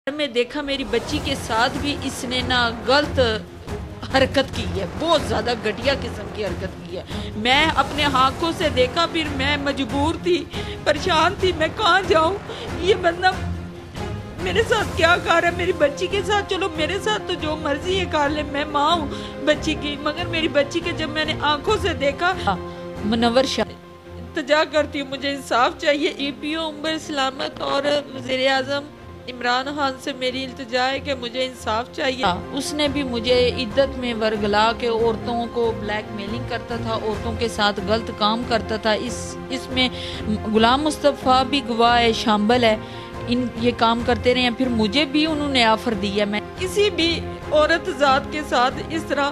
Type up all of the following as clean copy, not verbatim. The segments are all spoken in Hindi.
में देखा मेरी बच्ची के साथ भी इसने ना गलत हरकत की है, बहुत ज़्यादा घटिया किस्म की हरकत की है। मैं अपने आँखों से देखा, फिर मैं मजबूर थी, परेशान थी, मैं कहाँ जाऊँ। ये बंदा मेरे साथ क्या कर रहा है मेरी बच्ची के साथ। चलो मेरे साथ तो जो मर्जी है कर ले, मैं माँ हूँ बच्ची की, मगर मेरी बच्ची के जब मैंने आंखों से देखा। मुनव्वर शाह इल्तिजा करती हूँ, मुझे इंसाफ चाहिए। EPO उम्र सलामत और वज़ीर आज़म इमरान खान से मेरी इल्तिजा है कि मुझे इंसाफ चाहिए। उसने भी मुझे इद्दत में वर्गला के औरतों को ब्लैकमेलिंग करता था, औरतों के साथ गलत काम करता था। इसमें गुलाम मुस्तफ़ा भी गवाह है, शामिल है, इन ये काम करते रहे हैं। फिर मुझे भी उन्होंने ऑफर दिया, मैं किसी भी औरत ज़ात के साथ इस तरह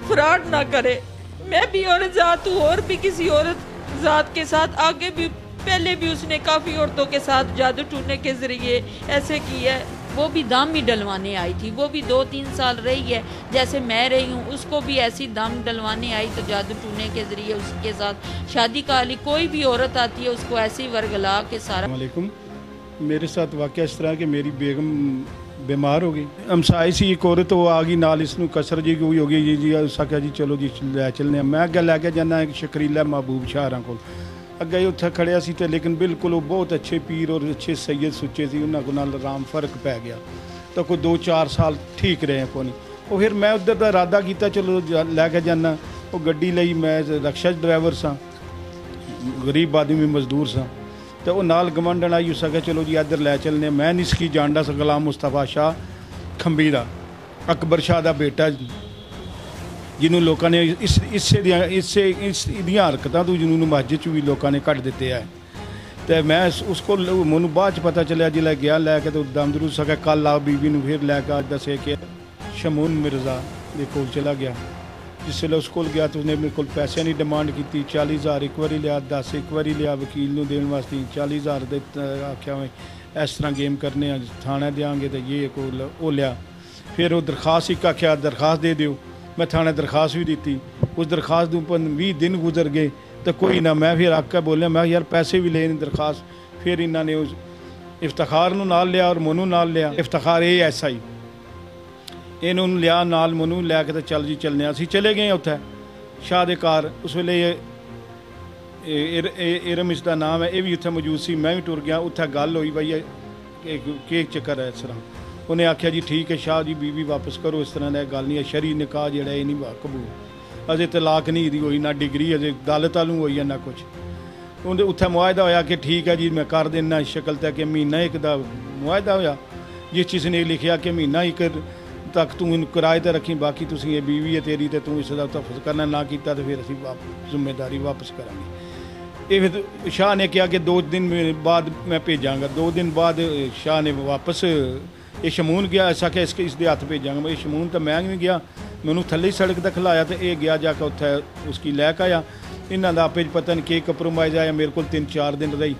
फ्रॉड ना करे। मैं भी औरत ज़ात हूँ और भी किसी औरत ज़ात के साथ आगे भी पहले भी उसने काफ़ी औरतों के साथ जादू टूने के ज़रिए ऐसे किया है। वो भी दाम ही डलवाने आई थी, वो भी 2-3 साल रही है जैसे मैं रही हूँ, उसको भी ऐसी दाम डलवाने आई तो जादू टूने के ज़रिए उसके साथ शादी का ली। कोई भी औरत आती है उसको ऐसे ही वर्गला के सारा। मेरे साथ वाक़या इस तरह कि मेरी बेगम बीमार हो गई, हमसाई सी एक औरत वो आ गई नाल, इसनू कसर जी कोई हो गई जी उस आख्या जी चलो जी लै चलने। मैं अगर लैके जाना एक शकरीला महबूब शाहरा को अगे उत्थे खड़िया सी, लेकिन बिल्कुल वो बहुत अच्छे पीर और अच्छे सैयद सुच्चे सी, उन्होंने को नाल आराम फर्क पै गया। तो कोई 2-4 साल ठीक रहे को नहीं। वो फिर मैं उधर का इरादा किया चलो लैके जाना। वो गड्डी लई, मैं रक्षा ड्राइवर सा, गरीब आदमी मजदूर सा, तो वो नाल गवंडन आई उस आखे चलो जी इधर लै चलने। मैं नहीं सकी जानदा सा गुलाम मुस्तफा शाह खंबी का, अकबर शाह का बेटा, जिन्होंने लोगों ने इसदियाँ हरकतों तो जिन्होंने मस्जिद भी लोगों ने कट दिते है। तो मैं उसको मैनू बाद पता चलिया जिला गया लैके तो दमदरू सके कल आ बीबी ने फिर लैके दसे कि शमून मिर्जा के कोल चला गया। जिसले उस कोल गया तो उसने मेरे को पैसे नहीं डिमांड की। 40,000 एक बारी लिया, 10 एक बारी लिया, वकील को देने वास्ते 40,000 आख्या मैं इस तरह गेम करने थाने देंगे तो ये को लिया। फिर वो दरखास्त एक आख्या दरखास्त दे दो, मैं थाने दरखास्त भी दी। उस दरखास्त पर 20 दिन गुजर गए तो कोई ना। मैं फिर आके बोलिया, मैं यार पैसे भी ले दरखास्त। फिर इन्होंने उस इफ्तार नाल लिया और मनु नाल लिया। इफ्तार ये ऐसा ही इन्होंने लिया नाल मनु लैके तो चल जी चलने। असी चले गए उत्थे शाह दे घर। उस वेले इरम इसका नाम है, ये भी उत्थे मौजूद सी। मैं भी टुर गया। उत्थे गल हुई भाई के चक्कर है इस तरह। उन्हें आख्या जी ठीक है शाह जी बीवी वापस करो, इस तरह गल नहीं है। शरी निकाह जोड़ा ये नहीं कबूल, अजे तलाक नहीं दी हुई, ना डिग्री अजे अदालत वालू हुई है ना कुछ। उन्हें उत्थे मुआहदा होया कि ठीक है जी मैं कर देना शक्ल तक कि महीना एक का मुआहदा होया, जिस चीज़ ने लिखा कि महीना एक तक तू इन किराए पर रखी, बाकी तुम ये बीवी है तेरी तो तू इसका तहफ़्फ़ुज़ करना ना किया तो फिर असी जिम्मेदारी वापस करांगे। ये फिर शाह ने कहा कि 2 दिन बाद मैं भेजाँगा। 2 दिन बाद शाह ने वापस ये शमून गया, ऐसा कि इसके हाथ भेजांगा। मैं शमून तो मैं नहीं गया, मैनू थले सड़क तक खिलाया तो ये गया जाके उत्थे उसकी लैक आया। इन्हों का आपे पता नहीं कि कंप्रोमाइज़ आया। मेरे को 3-4 दिन रही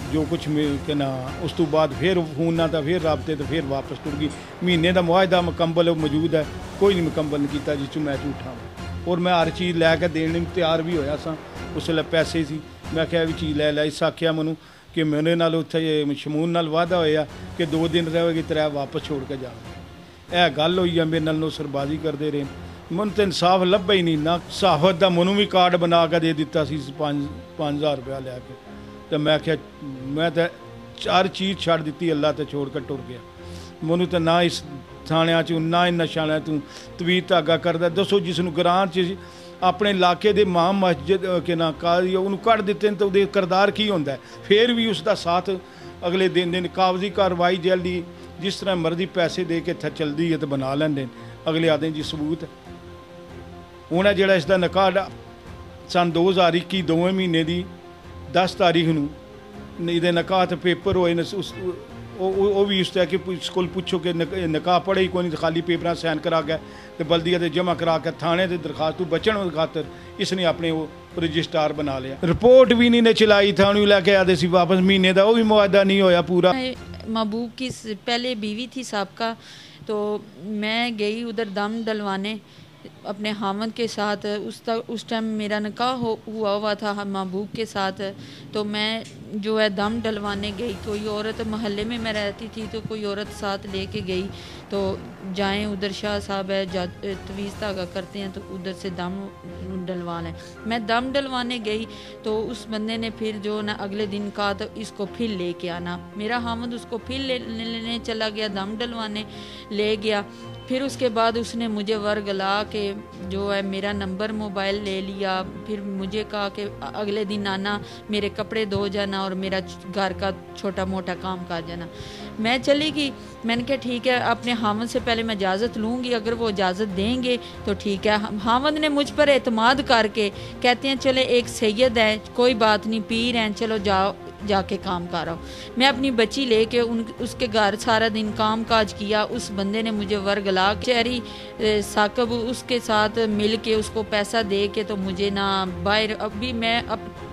जो कुछ के ना, उस तो बाद फिर फोन ना था, फिर राबते तो फिर वापस टुर गई। महीने का मुआहदा मुकम्मल मौजूद है, कोई नहीं मुकम्मल नहीं किया जिस मैं झूठा। और मैं हर चीज़ लैके देने तैयार भी होया सा। उस वे पैसे सी, मैं क्या भी चीज़ लै इस आख्या मैनू कि मेरे नाल उत्थे शमून नाल वादा होया कि 2 दिन रहेगी 3 वापस छोड़ के जाओगे। यह गल हुई है, मेरे नाल नौसरबाजी करते रहे। मैनू तो इंसाफ लभा ही नहीं ना। सहाफत का मैनू भी कार्ड बना के दे दिता सी 5,000 रुपया लैके। तो मैं क्या मैं तो हर चीज़ छड़ दी, अल्लाह तो छोड़ कर टुर गया। मैनू तो ना इस थाणिया च ना इन नशा तू तवीत धागा करदा। दसो जिसनों ग्रां च अपने इलाके के मां मस्जिद के ना काजी उन्होंने कट दिते तो वो करदार की होंदा है। फिर भी उसका साथ अगले दिन कागजी कार्रवाई जल्दी जिस तरह मर्जी पैसे दे के इत्थे चलती है तो बना लेंदे। अगले आदमी जी सबूत उन्हें जोड़ा इसका निकाह सन 2021 2वें महीने की 10 तारीख नूं ये निकाह तो पेपर होए वो भी उस तरह कि स्कूल पूछो कि निकाह पढ़े ही कोई नहीं, खाली पेपर साइन करा गया तो बल्दिया से जमा करा के थाने से दरखास्त तू बचन खातर इसने अपने वो रजिस्ट्रार बना लिया। रिपोर्ट भी नहीं ने चलाई, थाने लैके आते सी वापस। महीने का वो भी मुआहदा नहीं होया पूरा। महबूब की पहले बीवी थी साबका, तो मैं गई उधर दम डलवाने अपने हामद के साथ। उस टाइम मेरा निकाह हुआ था महबूब के साथ। तो मैं जो है दम डलवाने गई, कोई औरत मोहल्ले में मैं रहती थी तो कोई औरत साथ लेके गई तो जाएं उधर शाह साहब है तवीज़ धागा करते हैं तो उधर से दम डलवा लें। मैं दम डलवाने गई तो उस बंदे ने फिर जो ना अगले दिन कहा तो इसको फिर लेके आना। मेरा हामद उसको फिर लेने चला गया, दम डलवाने ले गया। फिर उसके बाद उसने मुझे वर्गला के जो है मेरा नंबर मोबाइल ले लिया। फिर मुझे कहा कि अगले दिन आना, मेरे कपड़े धो जाना और मेरा घर का छोटा मोटा काम कर जाना। मैं चली गई। मैंने कहा ठीक है, अपने हामद से पहले मैं इजाज़त लूँगी, अगर वो इजाज़त देंगे तो ठीक है। हामद ने मुझ पर एतमाद करके कहते हैं चले एक सैयद है, कोई बात नहीं, पीर हैं, चलो जाओ जाके काम करो। मैं अपनी बच्ची लेके उसके घर सारा दिन काम काज किया। उस बंदे ने मुझे वर्गला चेहरी साकब उसके साथ मिल के उसको पैसा दे के तो मुझे ना बाहर, अभी मैं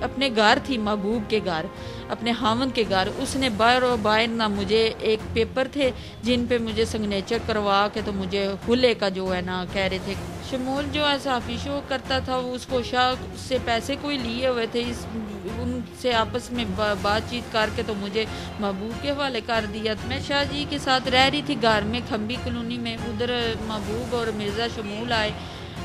अपने घर थी, महबूब के घर, अपने हामद के घर, उसने बाहर ना मुझे एक पेपर थे जिन पे मुझे सिग्नेचर करवा के तो मुझे हुले का जो है ना कह रहे थे। शमूल जो है साफ़ी शो करता था, वो उसको शाह से पैसे कोई लिए हुए थे, उनसे आपस में बातचीत करके तो मुझे महबूब के हवाले कर दिया। मैं शाह जी के साथ रह रही थी घर में, खम्बी कॉलोनी में। उधर महबूब और मिर्ज़ा शमूल आए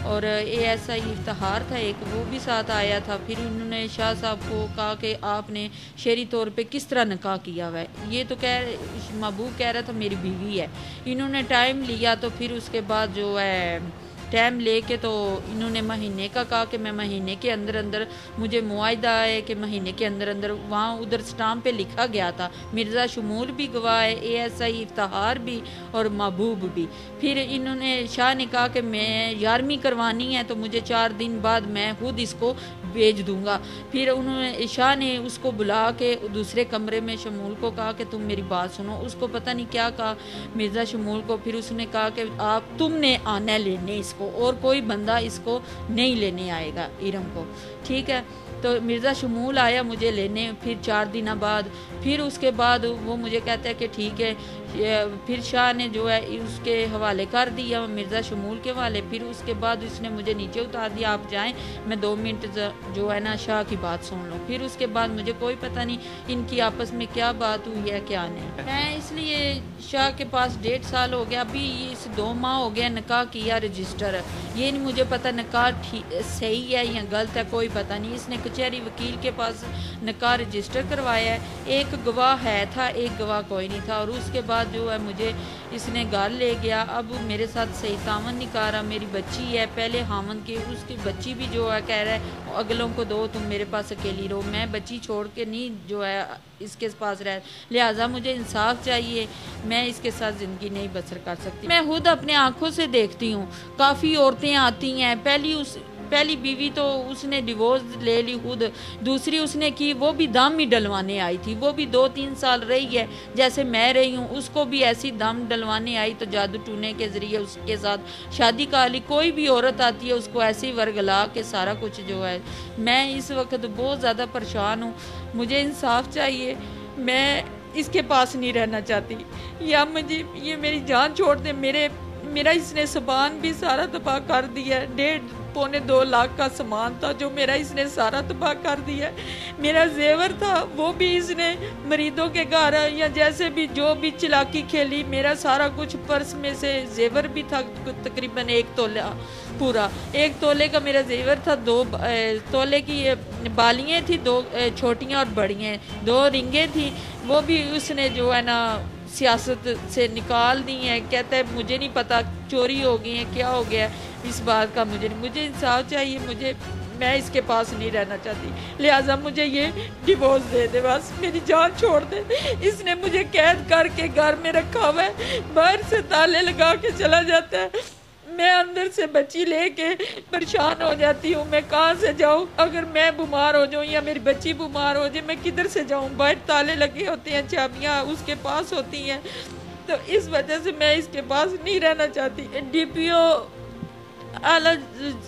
और ASI इफ्तिखार था एक, वो भी साथ आया था। फिर उन्होंने शाह साहब को कहा कि आपने शहरी तौर पे किस तरह निकाह किया हुआ है। ये तो महबूब कह रहा था मेरी बीवी है। इन्होंने टाइम लिया तो फिर उसके बाद जो है टाइम लेके तो इन्होंने महीने का कहा कि मैं महीने के अंदर अंदर, मुझे मुआहिदा है कि महीने के अंदर अंदर, वहाँ उधर स्टाम्प पे लिखा गया था। मिर्ज़ा शमूल भी गवाह है, ASI इफ्तिखार भी और महबूब भी। फिर इन्होंने शाह ने कहा कि मैं 11वीं करवानी है तो मुझे 4 दिन बाद मैं खुद इसको भेज दूंगा। फिर उन्होंने शाह ने उसको बुला के दूसरे कमरे में शमूल को कहा कि तुम मेरी बात सुनो। उसको पता नहीं क्या कहा मिर्ज़ा शमूल को। फिर उसने कहा कि आप तुमने आना लेने इसको, और कोई बंदा इसको नहीं लेने आएगा इरम को, ठीक है। तो मिर्ज़ा शमूल आया मुझे लेने फिर 4 दिन बाद। फिर उसके बाद वो मुझे कहता है कि ठीक है। फिर शाह ने जो है उसके हवाले कर दिया, मिर्ज़ा शमूल के हवाले। फिर उसके बाद उसने मुझे नीचे उतार दिया, आप जाएं, मैं 2 मिनट जो है ना शाह की बात सुन लूँ। फिर उसके बाद मुझे कोई पता नहीं इनकी आपस में क्या बात हुई है क्या नहीं। मैं इसलिए शाह के पास 1.5 साल हो गया, अभी इस 2 माह हो गया निकाह किया रजिस्टर। ये नहीं मुझे पता निकाह सही है या गलत है, कोई पता नहीं। इसने कचहरी वकील के पास निकाह रजिस्टर करवाया है, एक गवाह है था, एक गवाह कोई नहीं था। और उसके बाद जो है मुझे इसने घर ले गया। अब मेरे साथ सही तावन नहीं कर रहा। मेरी बच्ची है, पहले हामन की, उसकी बच्ची भी जो है कह रहा है अगलों को दो, तुम मेरे पास अकेली रहो। मैं बच्ची छोड़ के नहीं जो है इसके पास रह, लिहाजा मुझे इंसाफ चाहिए। मैं इसके साथ ज़िंदगी नहीं बसर कर सकती। मैं खुद अपने आँखों से देखती हूँ, काफ़ी औरतें आती हैं। पहली बीवी तो उसने डिवोर्स ले ली खुद, दूसरी उसने की, वो भी दम ही डलवाने आई थी। वो भी 2-3 साल रही है जैसे मैं रही हूँ, उसको भी ऐसी दम डलवाने आई तो जादू टूने के ज़रिए उसके साथ शादी का ली। कोई भी औरत आती है उसको ऐसे ही वर्गला के सारा कुछ जो है। मैं इस वक्त बहुत ज़्यादा परेशान हूँ, मुझे इंसाफ चाहिए। मैं इसके पास नहीं रहना चाहती, या मुझे ये मेरी जान छोड़ दे। मेरा इसने सामान भी सारा तबाह कर दिया है। 1.5-2 लाख का सामान था जो मेरा इसने सारा तबाह कर दिया है। मेरा जेवर था वो भी इसने मरीदों के घर या जैसे भी जो भी चालाकी खेली, मेरा सारा कुछ पर्स में से जेवर भी था तकरीबन 1 तोला पूरा। 1 तोले का मेरा जेवर था, 2 तोले की बालियाँ थी, 2 छोटियाँ और बड़ियाँ, 2 रिंगें थी। वो भी उसने जो है ना सियासत से निकाल दी हैं। कहता है मुझे नहीं पता चोरी हो गई है, क्या हो गया इस बात का मुझे इंसाफ चाहिए। मैं इसके पास नहीं रहना चाहती, लिहाजा मुझे ये डिवोर्स दे दे, बस मेरी जान छोड़ दे। इसने मुझे कैद करके घर में रखा हुआ है, बाहर से ताले लगा के चला जाता है। मैं अंदर से बच्ची लेके परेशान हो जाती हूँ। मैं कहाँ से जाऊँ? अगर मैं बीमार हो जाऊँ या मेरी बच्ची बीमार हो जाए, मैं किधर से जाऊँ? बाहर ताले लगे होते हैं, चाबियाँ उसके पास होती हैं, तो इस वजह से मैं इसके पास नहीं रहना चाहती। DPO आला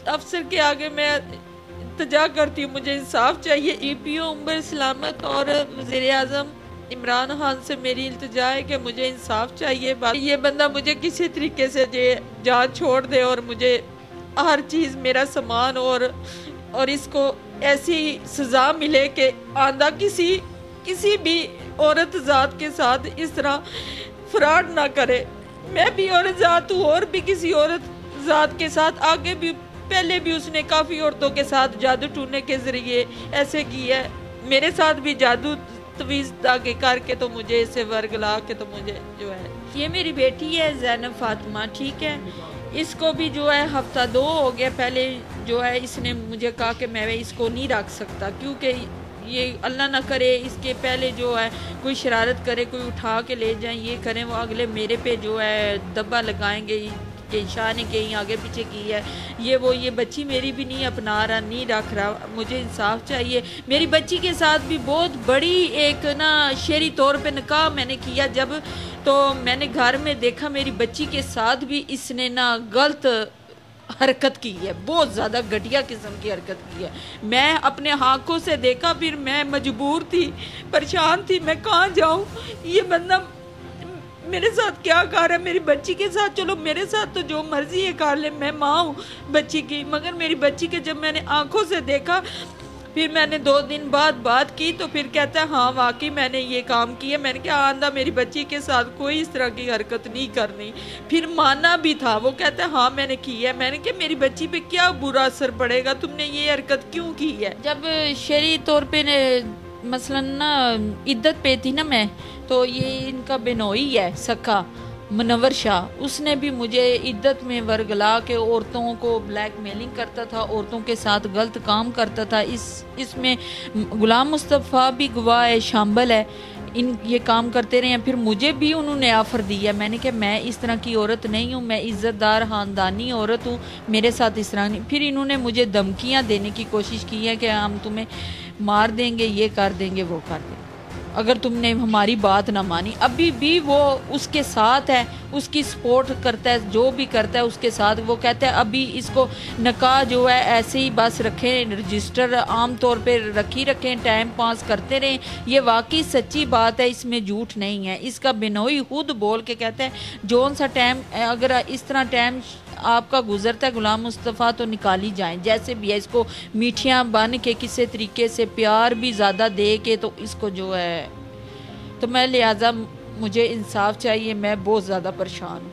अफसर के आगे मैं इल्तिजा करती हूँ, मुझे इंसाफ चाहिए। EPO उमर सलामत और वज़ीर-ए-आज़म इमरान खान से मेरी इल्तिजा है कि मुझे इंसाफ चाहिए। ये बंदा मुझे किसी तरीके से जान छोड़ दे और मुझे हर चीज़, मेरा सामान और इसको ऐसी सज़ा मिले कि आंदा किसी किसी भी औरत ज़ात के साथ इस तरह फ्रॉड ना करे। मैं भी औरत ज़ात हूँ और भी किसी औरत ज़ात के साथ आगे भी पहले भी उसने काफ़ी औरतों के साथ जादू टूने के ज़रिए ऐसे किया है। मेरे साथ भी जादू तवीज़ धागे करके तो मुझे इसे वर्गला के तो मुझे जो है, ये मेरी बेटी है ज़ैनब फातिमा, ठीक है। इसको भी जो है हफ्ता 2 हो गया। पहले जो है इसने मुझे कहा कि मैं इसको नहीं रख सकता, क्योंकि ये अल्लाह ना करे इसके पहले जो है कोई शरारत करे, कोई उठा के ले जाए, ये करें, वो अगले मेरे पे जो है दब्बा लगाएंगे कि शाह ने कहीं आगे पीछे की है, ये बच्ची मेरी भी नहीं अपना रहा, नहीं रख रहा। मुझे इंसाफ चाहिए। मेरी बच्ची के साथ भी बहुत बड़ी एक ना शेरी तौर पे निकाह मैंने किया जब, तो मैंने घर में देखा मेरी बच्ची के साथ भी इसने ना गलत हरकत की है, बहुत ज़्यादा घटिया किस्म की हरकत की है। मैं अपने आँखों से देखा, फिर मैं मजबूर थी, परेशान थी, मैं कहाँ जाऊँ। ये बंदा मेरे साथ क्या कर रहा है, मेरी बच्ची के साथ, चलो मेरे साथ तो जो मर्जी है कर ले, मैं माँ हूँ बच्ची की, मगर मेरी बच्ची के जब मैंने आँखों से देखा, फिर मैंने 2 दिन बाद बात की तो फिर कहता है हाँ वाकई मैंने ये काम किया। मैंने कहा आंदा मेरी बच्ची के साथ कोई इस तरह की हरकत नहीं करनी। फिर माना भी था, वो कहता है हाँ मैंने की है। मैंने कहा मेरी बच्ची पे क्या बुरा असर पड़ेगा, तुमने ये हरकत क्यों की है। जब शरी तौर पे मसलन ना इद्दत पे थी ना मैं, तो ये इनका बेनोई है सका मुनव्वर शाह, उसने भी मुझे इद्दत में वर्गला के औरतों को ब्लैकमेलिंग करता था, औरतों के साथ गलत काम करता था। इसमें गुलाम मुस्तफ़ा भी गवाह है, शामिल है, ये काम करते रहे हैं। फिर मुझे भी उन्होंने ऑफ़र दिया, मैंने कहा मैं इस तरह की औरत नहीं हूँ, मैं इज़्ज़तदार ख़ानदानी औरत हूँ, मेरे साथ इस तरह नहीं। फिर इन्होंने मुझे धमकियाँ देने की कोशिश की है कि हम तुम्हें मार देंगे, ये कर देंगे, वो कर देंगे अगर तुमने हमारी बात ना मानी। अभी भी वो उसके साथ है, उसकी सपोर्ट करता है, जो भी करता है उसके साथ। वो कहता है अभी इसको निकाह जो है ऐसे ही बस रखें, रजिस्टर आम तौर पे रखें, टाइम पास करते रहें। ये वाकई सच्ची बात है, इसमें झूठ नहीं है। इसका बिनोई खुद बोल के कहता है जोन सा टाइम अगर इस तरह टाइम आपका गुजरता है गुलाम मुस्तफ़ा तो निकाली जाएं, जैसे भी है। इसको मीठियाँ बन के किसी तरीके से प्यार भी ज़्यादा दे के तो इसको जो है, तो मैं लिहाजा मुझे इंसाफ चाहिए। मैं बहुत ज़्यादा परेशान हूँ।